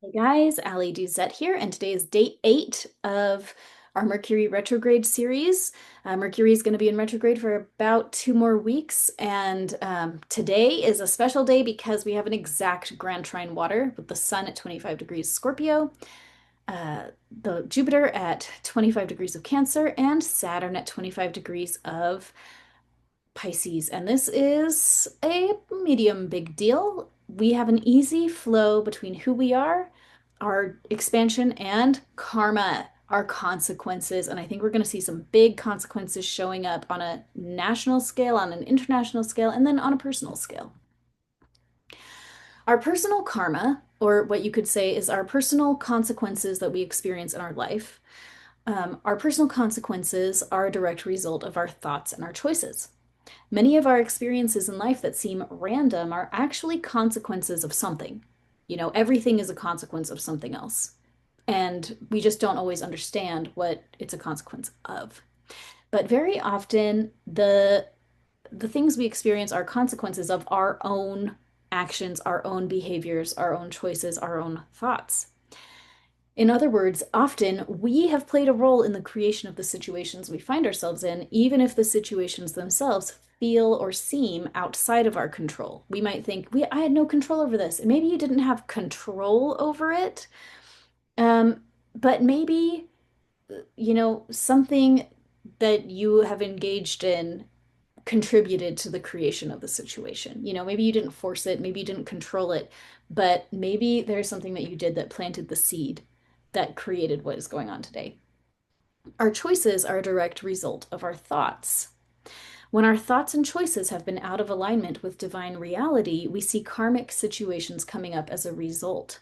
Hey guys, Ali Duzette here, and today is day 8 of our Mercury retrograde series. Mercury is going to be in retrograde for about 2 more weeks, and today is a special day because we have an exact Grand Trine water with the Sun at 25 degrees Scorpio, uh, the Jupiter at 25 degrees of Cancer, and Saturn at 25 degrees of Pisces, and this is a medium big deal. We have an easy flow between who we are, our expansion, and karma, our consequences. And I think we're going to see some big consequences showing up on a national scale, on an international scale, and then on a personal scale. Our personal karma, or what you could say is our personal consequences that we experience in our life, our personal consequences are a direct result of our thoughts and our choices. Many of our experiences in life that seem random are actually consequences of something. Everything is a consequence of something else. And we just don't always understand what it's a consequence of. But very often, the things we experience are consequences of our own actions, our own behaviors, our own choices, our own thoughts. In other words, often we have played a role in the creation of the situations we find ourselves in, even if the situations themselves feel or seem outside of our control. We might think, I had no control over this. And maybe you didn't have control over it, but maybe, something that you have engaged in contributed to the creation of the situation. Maybe you didn't force it, maybe you didn't control it, but maybe there's something that you did that planted the seed that created what is going on today. Our choices are a direct result of our thoughts. When our thoughts and choices have been out of alignment with divine reality, we see karmic situations coming up as a result.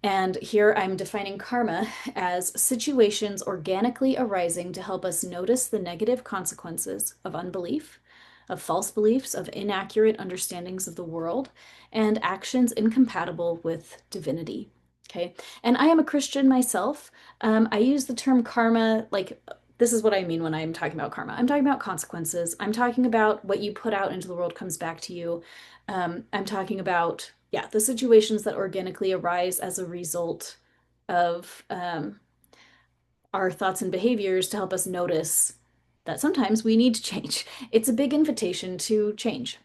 And here I'm defining karma as situations organically arising to help us notice the negative consequences of unbelief, of false beliefs, of inaccurate understandings of the world, and actions incompatible with divinity. Okay. And I am a Christian myself. I use the term karma like this is what I mean when I'm talking about karma. I'm talking about consequences. I'm talking about what you put out into the world comes back to you. I'm talking about, yeah, the situations that organically arise as a result of our thoughts and behaviors to help us notice that sometimes we need to change. It's a big invitation to change.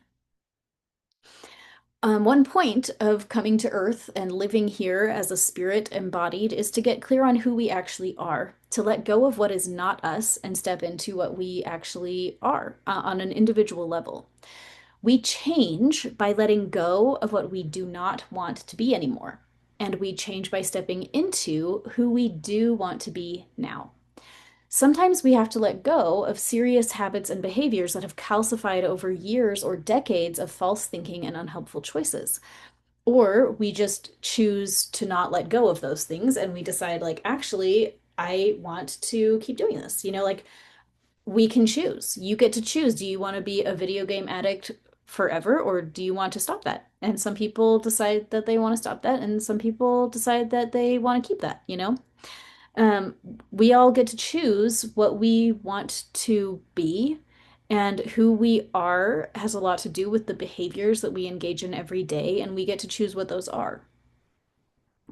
One point of coming to Earth and living here as a spirit embodied is to get clear on who we actually are, to let go of what is not us and step into what we actually are on an individual level. We change by letting go of what we do not want to be anymore. And we change by stepping into who we do want to be now. Sometimes we have to let go of serious habits and behaviors that have calcified over years or decades of false thinking and unhelpful choices. Or we just choose to not let go of those things and we decide, like, actually, I want to keep doing this. Like we can choose. You get to choose. Do you want to be a video game addict forever or do you want to stop that? And some people decide that they want to stop that, and some people decide that they want to keep that. Um, we all get to choose what we want to be, and who we are has a lot to do with the behaviors that we engage in every day, and we get to choose what those are.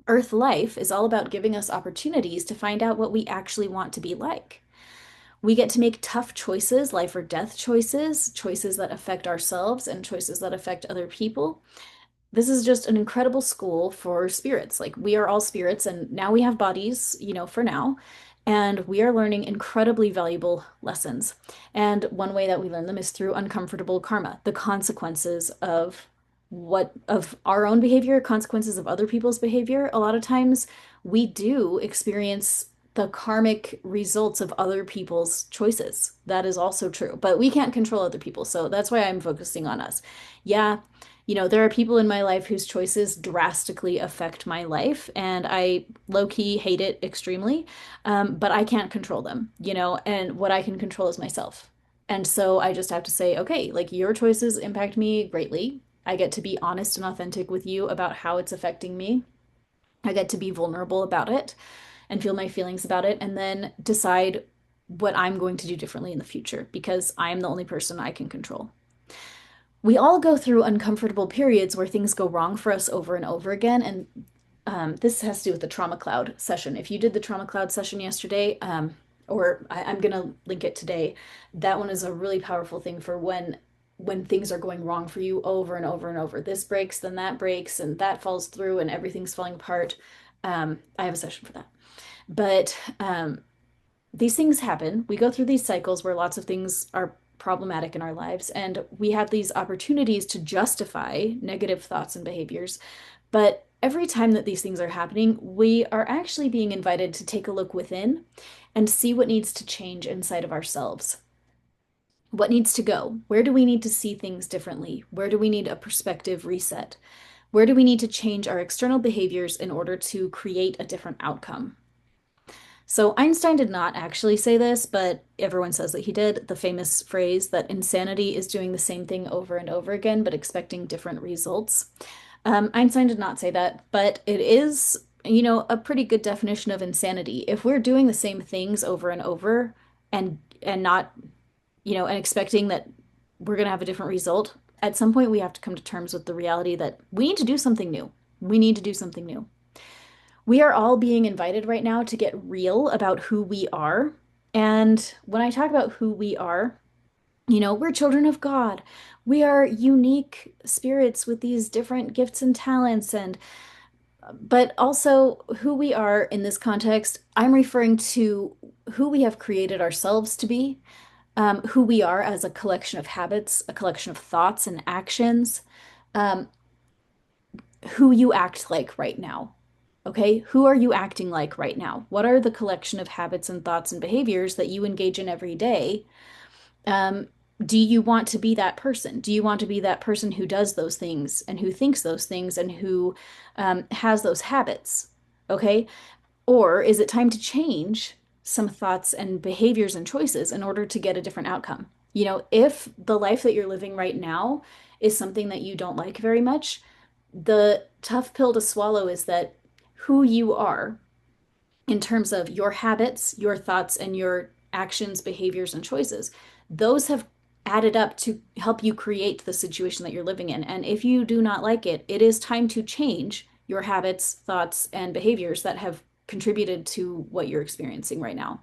Earth life is all about giving us opportunities to find out what we actually want to be like. We get to make tough choices, life or death choices, choices that affect ourselves and choices that affect other people. This is just an incredible school for spirits. Like we are all spirits and now we have bodies, for now, and we are learning incredibly valuable lessons. And one way that we learn them is through uncomfortable karma, the consequences of our own behavior, consequences of other people's behavior. A lot of times we do experience the karmic results of other people's choices. That is also true, but we can't control other people. So that's why I'm focusing on us. Yeah, there are people in my life whose choices drastically affect my life, and I low-key hate it extremely. But I can't control them, and what I can control is myself. And so I just have to say, okay, like your choices impact me greatly. I get to be honest and authentic with you about how it's affecting me. I get to be vulnerable about it and feel my feelings about it, and then decide what I'm going to do differently in the future because I'm the only person I can control. We all go through uncomfortable periods where things go wrong for us over and over again, and This has to do with the trauma cloud session. If you did the trauma cloud session yesterday, or I'm gonna link it today, that one is a really powerful thing for when things are going wrong for you over and over and over. This breaks, then that breaks, and that falls through, and everything's falling apart. I have a session for that. But these things happen. We go through these cycles where lots of things are problematic in our lives, and we have these opportunities to justify negative thoughts and behaviors. But every time that these things are happening, we are actually being invited to take a look within and see what needs to change inside of ourselves. What needs to go? Where do we need to see things differently? Where do we need a perspective reset? Where do we need to change our external behaviors in order to create a different outcome? So Einstein did not actually say this, but everyone says that he did. The famous phrase that insanity is doing the same thing over and over again, but expecting different results. Einstein did not say that, but it is, a pretty good definition of insanity. If we're doing the same things over and over and not, and expecting that we're going to have a different result, at some point we have to come to terms with the reality that we need to do something new. We need to do something new. We are all being invited right now to get real about who we are. And when I talk about who we are, we're children of God. We are unique spirits with these different gifts and talents, and but also who we are in this context, I'm referring to who we have created ourselves to be, who we are as a collection of habits, a collection of thoughts and actions, um, who you act like right now. Okay, who are you acting like right now? What are the collection of habits and thoughts and behaviors that you engage in every day? Um, do you want to be that person? Do you want to be that person who does those things and who thinks those things and who has those habits? Okay, or is it time to change some thoughts and behaviors and choices in order to get a different outcome? If the life that you're living right now is something that you don't like very much, the tough pill to swallow is that who you are in terms of your habits, your thoughts, and your actions, behaviors, and choices, those have added up to help you create the situation that you're living in. And if you do not like it, it is time to change your habits, thoughts, and behaviors that have contributed to what you're experiencing right now.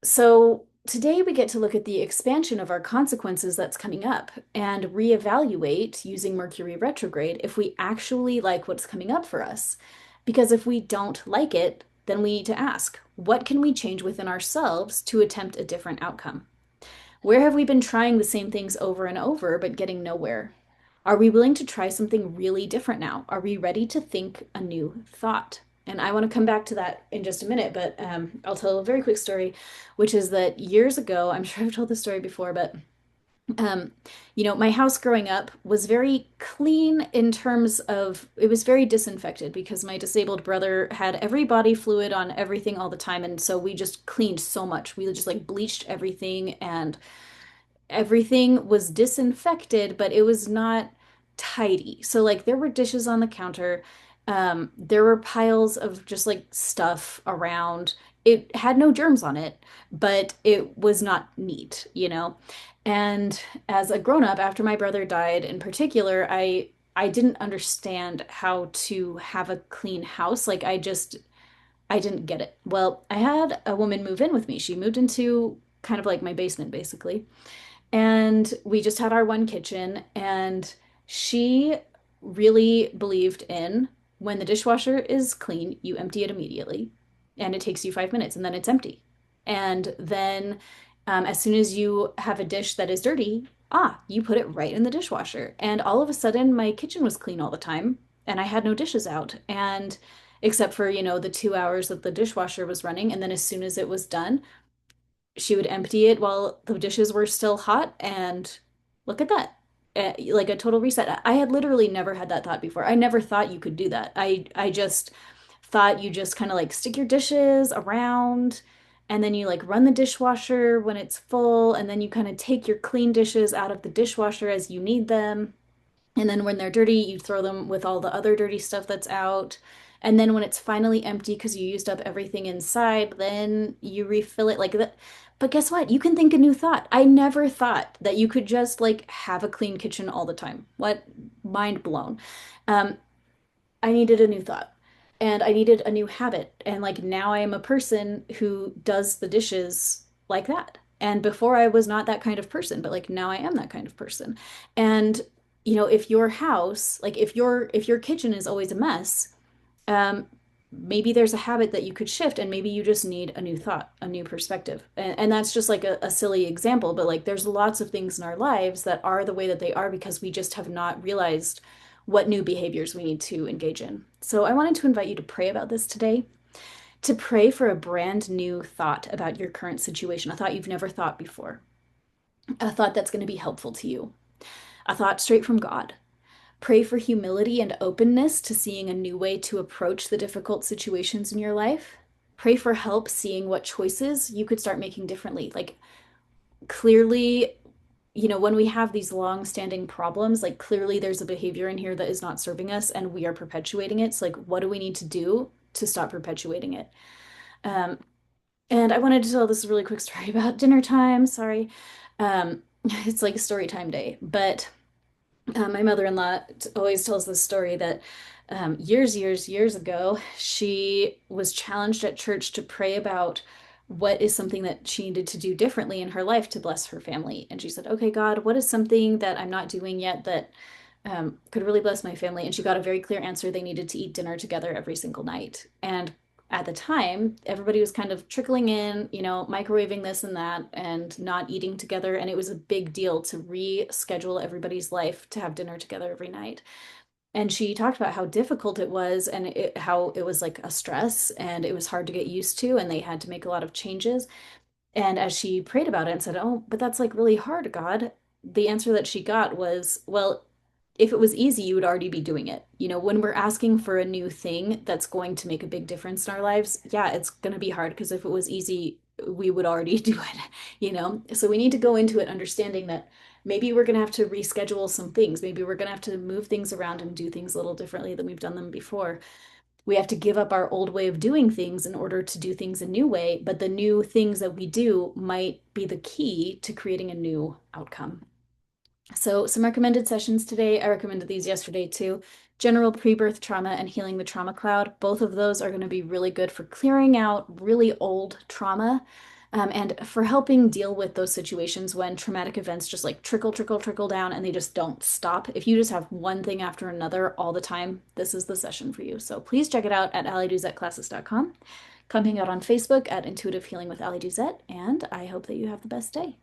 So today we get to look at the expansion of our consequences that's coming up and reevaluate using Mercury retrograde if we actually like what's coming up for us. Because if we don't like it, then we need to ask, what can we change within ourselves to attempt a different outcome? Where have we been trying the same things over and over but getting nowhere? Are we willing to try something really different now? Are we ready to think a new thought? And I want to come back to that in just a minute, but I'll tell a very quick story, which is that years ago, I'm sure I've told this story before, but um, my house growing up was very clean in terms of it was very disinfected because my disabled brother had every body fluid on everything all the time. And so we just cleaned so much. We just like bleached everything and everything was disinfected, but it was not tidy. So like there were dishes on the counter. There were piles of just like stuff around. It had no germs on it, but it was not neat. And as a grown up, after my brother died in particular, I didn't understand how to have a clean house. Like I didn't get it. Well, I had a woman move in with me. She moved into kind of like my basement basically. And we just had our one kitchen, and she really believed in when the dishwasher is clean, you empty it immediately, and it takes you 5 minutes, and then it's empty. And then, as soon as you have a dish that is dirty, you put it right in the dishwasher. And all of a sudden, my kitchen was clean all the time, and I had no dishes out. And except for, the 2 hours that the dishwasher was running, and then as soon as it was done, she would empty it while the dishes were still hot, and look at that. Like a total reset. I had literally never had that thought before. I never thought you could do that. I just thought you just kind of like stick your dishes around and then you like run the dishwasher when it's full and then you kind of take your clean dishes out of the dishwasher as you need them. And then when they're dirty, you throw them with all the other dirty stuff that's out. And then when it's finally empty because you used up everything inside, then you refill it like that. But guess what? You can think a new thought. I never thought that you could just like have a clean kitchen all the time. What? Mind blown. Um, I needed a new thought and I needed a new habit. And like now I am a person who does the dishes like that. And before I was not that kind of person, but like now I am that kind of person. And if your house, like if your kitchen is always a mess, um, maybe there's a habit that you could shift, and maybe you just need a new thought, a new perspective. And that's just like a silly example, but like there's lots of things in our lives that are the way that they are because we just have not realized what new behaviors we need to engage in. So I wanted to invite you to pray about this today, to pray for a brand new thought about your current situation, a thought you've never thought before, a thought that's going to be helpful to you, a thought straight from God. Pray for humility and openness to seeing a new way to approach the difficult situations in your life. Pray for help seeing what choices you could start making differently. Like, clearly, when we have these long-standing problems, like, clearly there's a behavior in here that is not serving us and we are perpetuating it. So, like, what do we need to do to stop perpetuating it? Um, and I wanted to tell this really quick story about dinner time. Sorry. It's like story time day, but my mother-in-law always tells this story that years ago, she was challenged at church to pray about what is something that she needed to do differently in her life to bless her family. And she said, "Okay, God, what is something that I'm not doing yet that could really bless my family?" And she got a very clear answer. They needed to eat dinner together every single night. And at the time, everybody was kind of trickling in, microwaving this and that and not eating together. And it was a big deal to reschedule everybody's life to have dinner together every night. And she talked about how difficult it was and how it was like a stress and it was hard to get used to. And they had to make a lot of changes. And as she prayed about it and said, "Oh, but that's like really hard, God," the answer that she got was, "Well, if it was easy, you would already be doing it." When we're asking for a new thing that's going to make a big difference in our lives, yeah, it's going to be hard because if it was easy, we would already do it. So we need to go into it understanding that maybe we're going to have to reschedule some things. Maybe we're going to have to move things around and do things a little differently than we've done them before. We have to give up our old way of doing things in order to do things a new way, but the new things that we do might be the key to creating a new outcome. So, some recommended sessions today. I recommended these yesterday too. General pre-birth trauma and healing the trauma cloud. Both of those are going to be really good for clearing out really old trauma, and for helping deal with those situations when traumatic events just like trickle down and they just don't stop. If you just have one thing after another all the time, this is the session for you. So please check it out at alliedouzetclasses.com. Come hang out on Facebook at Intuitive Healing with Allie Duzette, and I hope that you have the best day.